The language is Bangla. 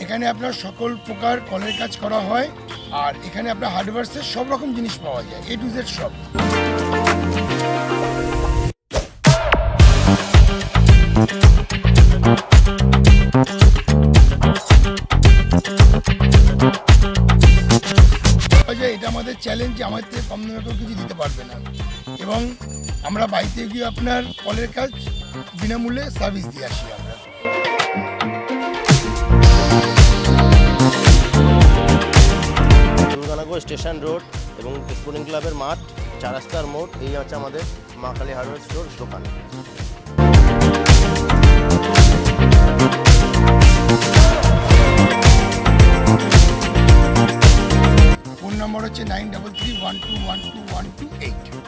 এখানে আপনার সকল প্রকার কলের কাজ করা হয়, আর এখানে আপনার হার্ডওয়্যারসের সব রকম জিনিস পাওয়া যায়, A to Z সব। এটা আমাদের চ্যালেঞ্জ যে আমাদের থেকে কম দামে কেউ কিছু দিতে পারবে না, এবং আমরা বাড়িতে গিয়ে আপনার কলের কাজ বিনামূল্যে সার্ভিস দিয়ে আসি আমরা। স্টেশন রোড এবং স্পোর্টিং ক্লাবের মাঠ, 4 রাস্তার মোড়, এই হচ্ছে আমাদের মা কালী হার্ডওয়্যার স্টোর দোকান। ফোন নম্বর হচ্ছে 9331212128।